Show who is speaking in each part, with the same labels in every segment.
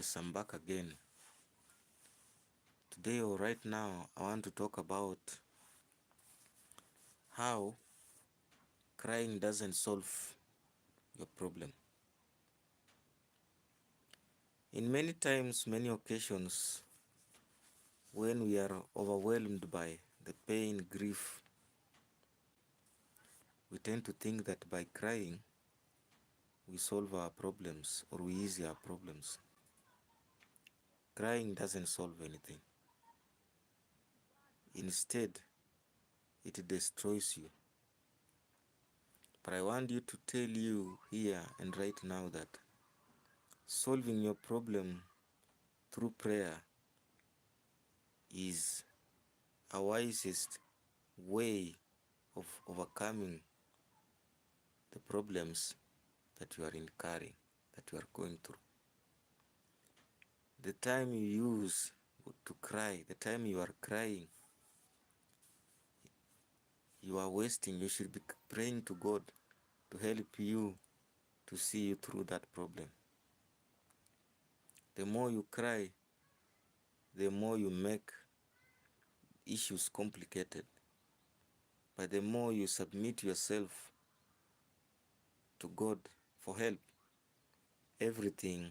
Speaker 1: Yes, I'm back again. Today or right now, I want to talk about how crying doesn't solve your problem. In many times, many occasions, when we are overwhelmed by the pain, grief, we tend to think that by crying, we solve our problems or we ease our problems. Crying doesn't solve anything. Instead, it destroys you. But I want you to tell you here and right now that solving your problem through prayer is a wisest way of overcoming the problems that you are incurring, that you are going through. The time you use to cry, the time you are crying, you are wasting. You should be praying to God to help you to see you through that problem. The more you cry, the more you make issues complicated. But the more you submit yourself to God for help, everything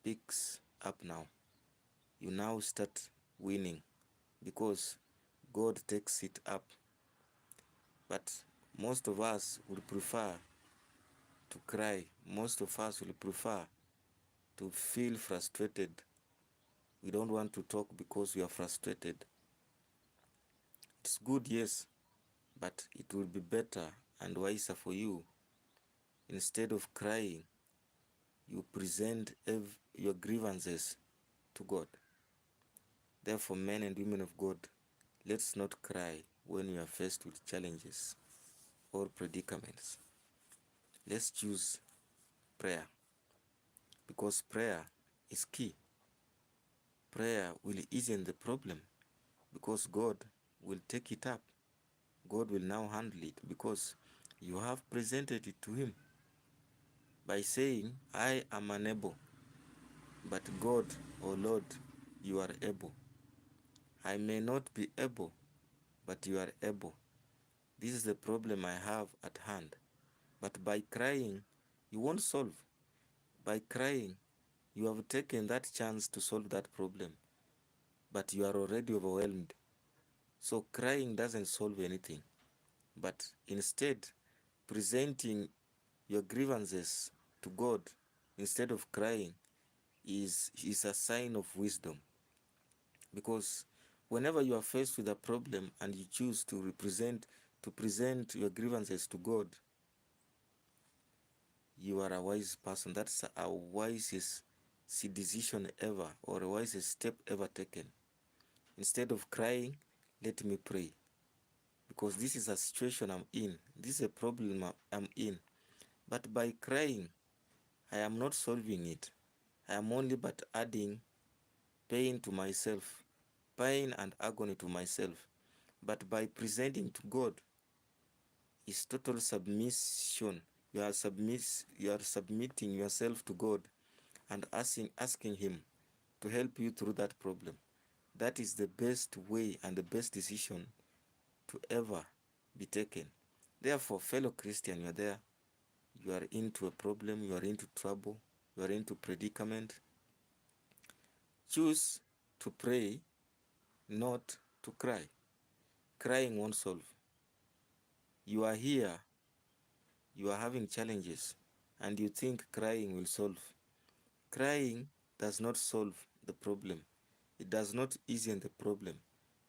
Speaker 1: picks up now. You now start winning because God takes it up. But most of us will prefer to cry. Most of us will prefer to feel frustrated. We don't want to talk because we are frustrated. It's good, yes, but it will be better and wiser for you. Instead of crying, you present your grievances to God. Therefore, men and women of God, let's not cry when we are faced with challenges or predicaments. Let's choose prayer, because prayer is key. Prayer will ease the problem because God will take it up. God will now handle it because you have presented it to Him by saying, I am unable, but God, oh Lord, you are able. I may not be able, but you are able. This is the problem I have at hand. But by crying, you won't solve. By crying, you have taken that chance to solve that problem, but you are already overwhelmed. So crying doesn't solve anything, but instead, presenting your grievances to God instead of crying is a sign of wisdom. Because whenever you are faced with a problem and you choose to present your grievances to God, you are a wise person. That's a wisest decision ever, or a wisest step ever taken. Instead of crying, let me pray. Because this is a situation I'm in. This is a problem I'm in. But by crying, I am not solving it. I am only but adding pain to myself, pain and agony to myself. But by presenting to God, is total submission. You are submitting yourself to God and asking Him to help you through that problem. That is the best way and the best decision to ever be taken. Therefore, fellow Christian, you are there. You are into a problem. You are into trouble. You are into predicament. Choose to pray, not to cry. Crying won't solve. You are here. You are having challenges, and you think crying will solve. Crying does not solve the problem. It does not ease the problem.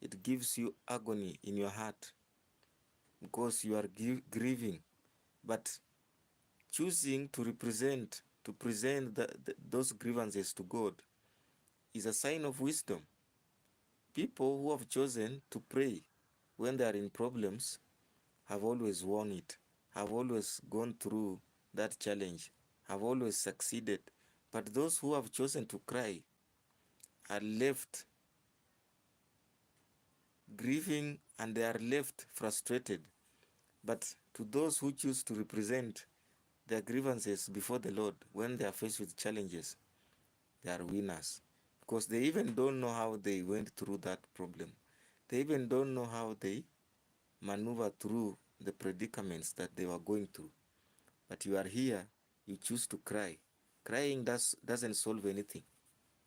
Speaker 1: It gives you agony in your heart because you are grieving. But choosing to present those grievances to God is a sign of wisdom. People who have chosen to pray when they are in problems have always won it, have always gone through that challenge, have always succeeded. But those who have chosen to cry are left grieving and they are left frustrated. But to those who choose to represent their grievances before the Lord when they are faced with challenges, They are winners because they even don't know how they went through that problem. They even don't know how they maneuver through the predicaments that they were going through. But you are here, you choose to cry. Crying doesn't solve anything.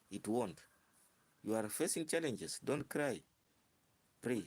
Speaker 1: It won't. You are facing challenges. Don't cry. Pray.